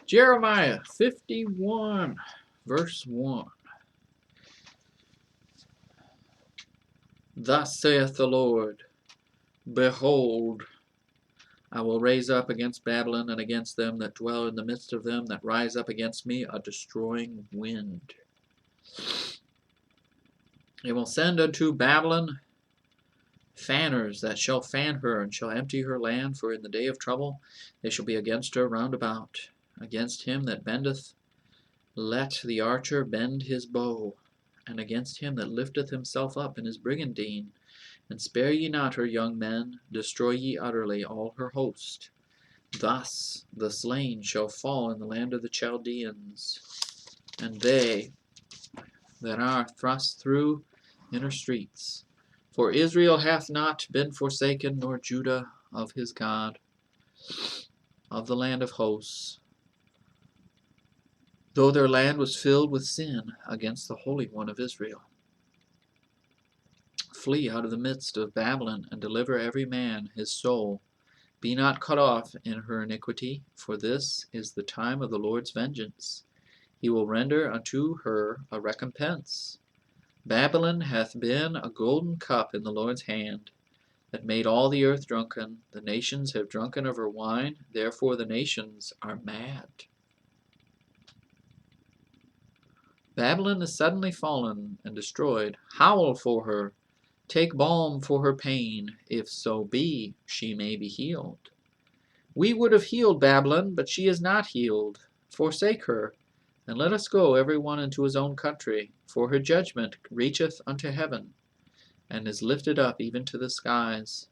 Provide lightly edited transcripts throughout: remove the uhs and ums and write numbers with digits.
Jeremiah 51, verse 1. Thus saith the Lord, Behold, I will raise up against Babylon and against them that dwell in the midst of them that rise up against me a destroying wind. It will send unto Babylon fanners that shall fan her, and shall empty her land, for in the day of trouble they shall be against her round about. Against him that bendeth, let the archer bend his bow, and against him that lifteth himself up in his brigandine. And spare ye not her young men, destroy ye utterly all her host. Thus the slain shall fall in the land of the Chaldeans, and they that are thrust through inner streets. For Israel hath not been forsaken, nor Judah of his God, of the land of hosts, though their land was filled with sin against the Holy One of Israel. Flee out of the midst of Babylon, and deliver every man his soul. Be not cut off in her iniquity, for this is the time of the Lord's vengeance. He will render unto her a recompense. Babylon hath been a golden cup in the Lord's hand, that made all the earth drunken. The nations have drunken of her wine, therefore the nations are mad. Babylon is suddenly fallen and destroyed. Howl for her. Take balm for her pain, if so be she may be healed. We would have healed Babylon, but she is not healed. Forsake her, and let us go every one into his own country, for her judgment reacheth unto heaven, and is lifted up even to the skies.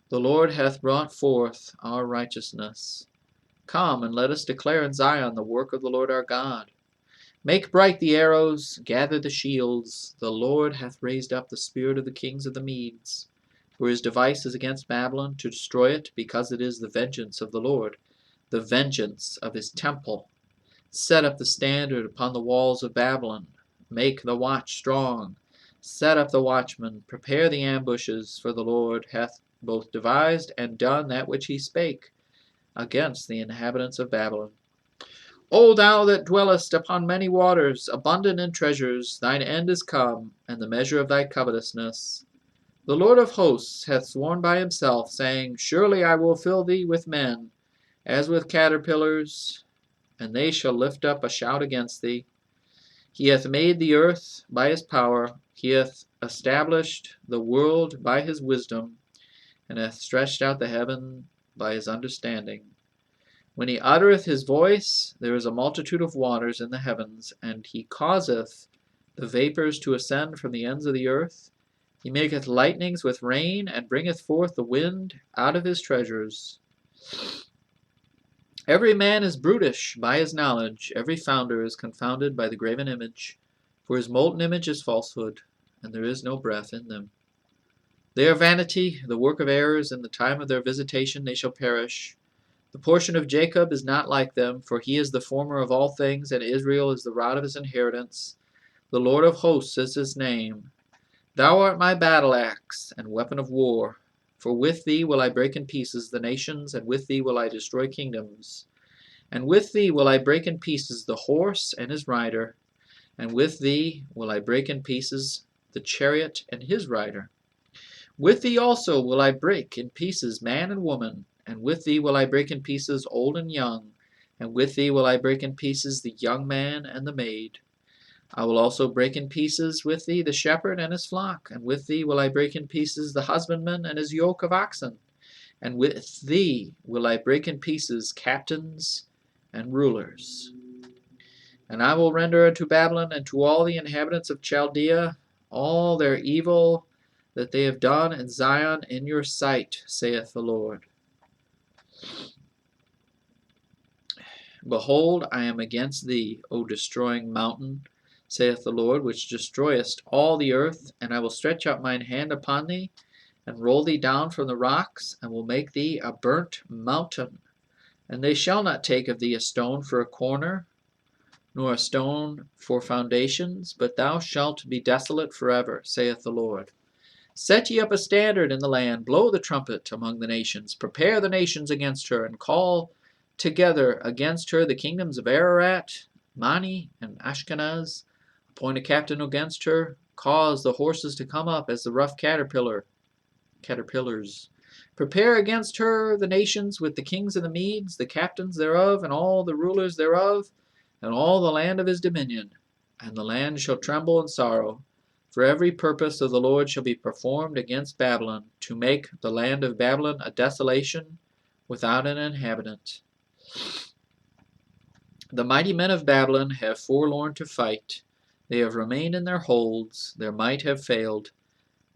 The Lord hath brought forth our righteousness. Come, and let us declare in Zion the work of the Lord our God. Make bright the arrows, gather the shields. The Lord hath raised up the spirit of the kings of the Medes. For his device is against Babylon, to destroy it, because it is the vengeance of the Lord, the vengeance of his temple. Set up the standard upon the walls of Babylon. Make the watch strong. Set up the watchmen. Prepare the ambushes, for the Lord hath both devised and done that which he spake against the inhabitants of Babylon. O thou that dwellest upon many waters, abundant in treasures, thine end is come, and the measure of thy covetousness. The Lord of hosts hath sworn by himself, saying, Surely I will fill thee with men, as with caterpillars, and they shall lift up a shout against thee. He hath made the earth by his power, he hath established the world by his wisdom, and hath stretched out the heaven by his understanding. When he uttereth his voice, there is a multitude of waters in the heavens, and he causeth the vapors to ascend from the ends of the earth. He maketh lightnings with rain, and bringeth forth the wind out of his treasures. Every man is brutish by his knowledge, every founder is confounded by the graven image. For his molten image is falsehood, and there is no breath in them. They are vanity, the work of errors. In the time of their visitation they shall perish. The portion of Jacob is not like them, for he is the former of all things, and Israel is the rod of his inheritance. The Lord of hosts is his name. Thou art my battle axe and weapon of war. For with thee will I break in pieces the nations, and with thee will I destroy kingdoms. And with thee will I break in pieces the horse and his rider, and with thee will I break in pieces the chariot and his rider. With thee also will I break in pieces man and woman, and with thee will I break in pieces old and young, and with thee will I break in pieces the young man and the maid. I will also break in pieces with thee the shepherd and his flock, and with thee will I break in pieces the husbandman and his yoke of oxen, and with thee will I break in pieces captains and rulers. And I will render unto Babylon and to all the inhabitants of Chaldea all their evil that they have done in Zion in your sight, saith the Lord. Behold, I am against thee, O destroying mountain, saith the Lord, which destroyest all the earth, and I will stretch out mine hand upon thee, and roll thee down from the rocks, and will make thee a burnt mountain. And they shall not take of thee a stone for a corner, nor a stone for foundations, but thou shalt be desolate forever, saith the Lord. Set ye up a standard in the land, blow the trumpet among the nations, prepare the nations against her, and call together against her the kingdoms of Ararat, Mani, and Ashkenaz. Appoint a captain against her. Cause the horses to come up as the rough caterpillars. Prepare against her the nations with the kings of the Medes, the captains thereof, and all the rulers thereof, and all the land of his dominion. And the land shall tremble in sorrow, for every purpose of the Lord shall be performed against Babylon, to make the land of Babylon a desolation without an inhabitant. The mighty men of Babylon have forlorn to fight. They have remained in their holds, their might have failed.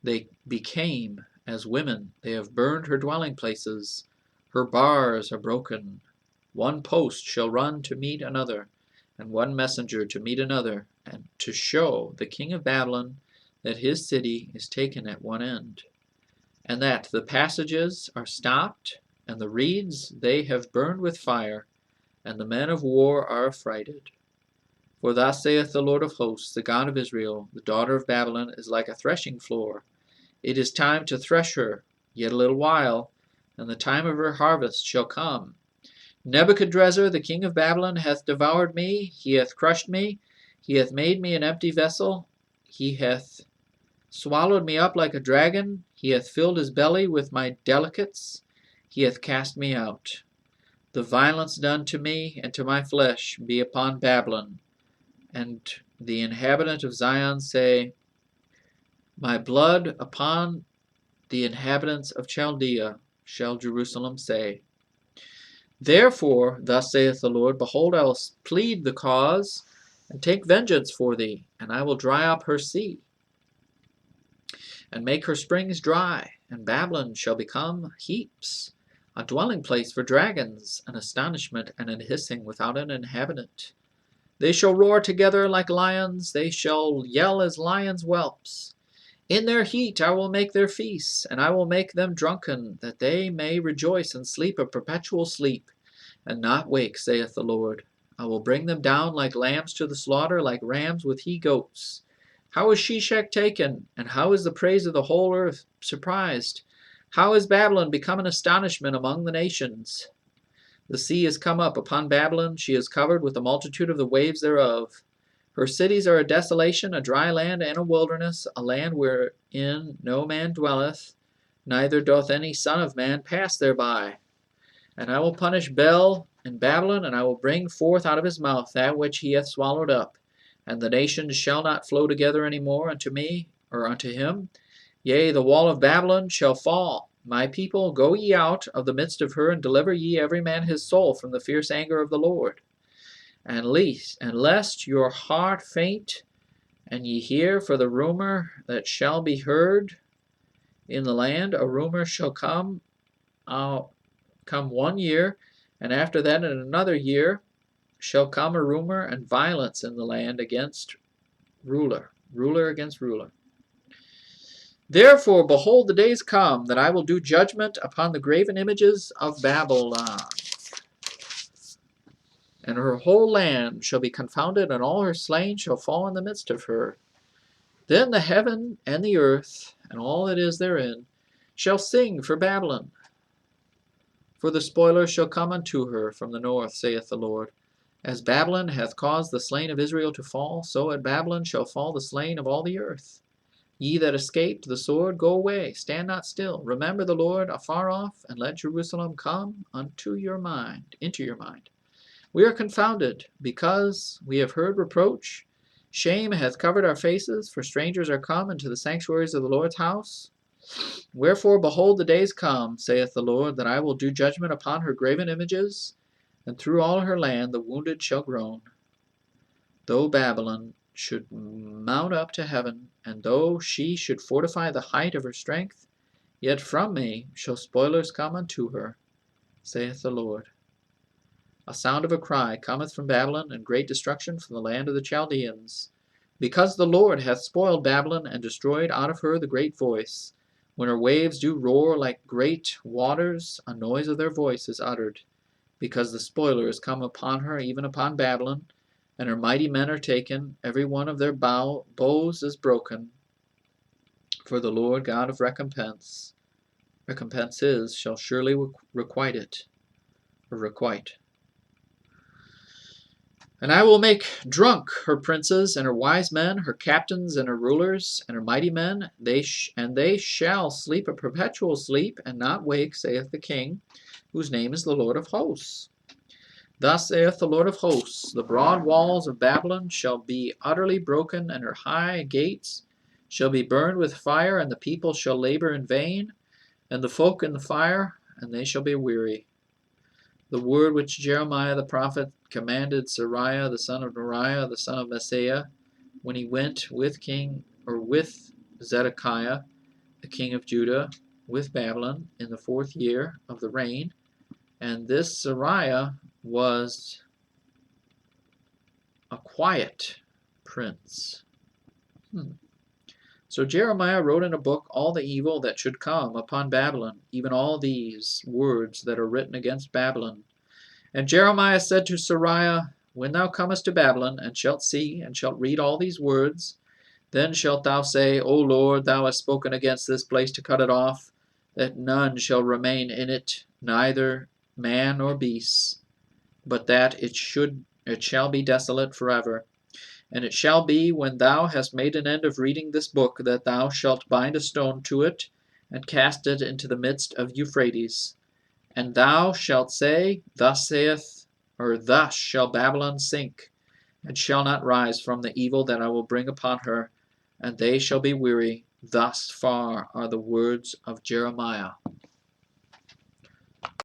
They became as women, they have burned her dwelling places. Her bars are broken. One post shall run to meet another, and one messenger to meet another, and to show the king of Babylon that his city is taken at one end, and that the passages are stopped, and the reeds they have burned with fire, and the men of war are affrighted. For thus saith the Lord of hosts, the God of Israel, the daughter of Babylon is like a threshing floor. It is time to thresh her, yet a little while, and the time of her harvest shall come. Nebuchadrezzar the king of Babylon hath devoured me, he hath crushed me, he hath made me an empty vessel, he hath swallowed me up like a dragon, he hath filled his belly with my delicates, he hath cast me out. The violence done to me and to my flesh be upon Babylon. And the inhabitant of Zion say, my blood upon the inhabitants of Chaldea shall Jerusalem say. Therefore, thus saith the Lord, behold, I will plead the cause, and take vengeance for thee, and I will dry up her sea, and make her springs dry, and Babylon shall become heaps, a dwelling place for dragons, an astonishment and an hissing without an inhabitant. They shall roar together like lions, they shall yell as lions' whelps. In their heat I will make their feasts, and I will make them drunken, that they may rejoice and sleep a perpetual sleep, and not wake, saith the Lord. I will bring them down like lambs to the slaughter, like rams with he-goats. How is Sheshach taken, and how is the praise of the whole earth surprised? How is Babylon become an astonishment among the nations? The sea is come up upon Babylon, she is covered with the multitude of the waves thereof. Her cities are a desolation, a dry land, and a wilderness, a land wherein no man dwelleth, neither doth any son of man pass thereby. And I will punish Bel in Babylon, and I will bring forth out of his mouth that which he hath swallowed up, and the nations shall not flow together any more unto me, or unto him. Yea, the wall of Babylon shall fall. My people, go ye out of the midst of her, and deliver ye every man his soul from the fierce anger of the Lord. And lest your heart faint, and ye hear for the rumor that shall be heard in the land, a rumor shall come 1 year, and after that in another year shall come a rumor and violence in the land against ruler against ruler. Therefore, behold, the days come that I will do judgment upon the graven images of Babylon, and her whole land shall be confounded, and all her slain shall fall in the midst of her. Then the heaven and the earth, and all that is therein, shall sing for Babylon. For the spoiler shall come unto her from the north, saith the Lord. As Babylon hath caused the slain of Israel to fall, so at Babylon shall fall the slain of all the earth. Ye that escaped the sword, go away, stand not still. Remember the Lord afar off, and let Jerusalem come into your mind. We are confounded, because we have heard reproach. Shame hath covered our faces, for strangers are come into the sanctuaries of the Lord's house. Wherefore, behold, the days come, saith the Lord, that I will do judgment upon her graven images, and through all her land the wounded shall groan. Though Babylon should mount up to heaven, and though she should fortify the height of her strength, yet from me shall spoilers come unto her, saith the Lord. A sound of a cry cometh from Babylon, and great destruction from the land of the Chaldeans. Because the Lord hath spoiled Babylon, and destroyed out of her the great voice. When her waves do roar like great waters, a noise of their voice is uttered. Because the spoiler is come upon her, even upon Babylon, and her mighty men are taken, every one of their bows is broken. For the Lord God of recompenses shall surely requite it, or requite. And I will make drunk her princes and her wise men, her captains and her rulers and her mighty men. They shall sleep a perpetual sleep and not wake, saith the King, whose name is the Lord of hosts. Thus saith the Lord of hosts, the broad walls of Babylon shall be utterly broken, and her high gates shall be burned with fire, and the people shall labor in vain, and the folk in the fire, and they shall be weary. The word which Jeremiah the prophet commanded Seraiah the son of Neriah the son of Maaseiah, when he went with Zedekiah the king of Judah with Babylon in the 4th year of the reign. And this Seraiah was a quiet prince. So Jeremiah wrote in a book all the evil that should come upon Babylon, even all these words that are written against Babylon. And Jeremiah said to Seraiah, When thou comest to Babylon, and shalt see, and shalt read all these words, then shalt thou say, O Lord, thou hast spoken against this place to cut it off, that none shall remain in it, neither man nor beast, but that it shall be desolate forever. And it shall be, when thou hast made an end of reading this book, that thou shalt bind a stone to it, and cast it into the midst of Euphrates. And thou shalt say, Thus shall Babylon sink, and shall not rise from the evil that I will bring upon her, and they shall be weary. Thus far are the words of Jeremiah.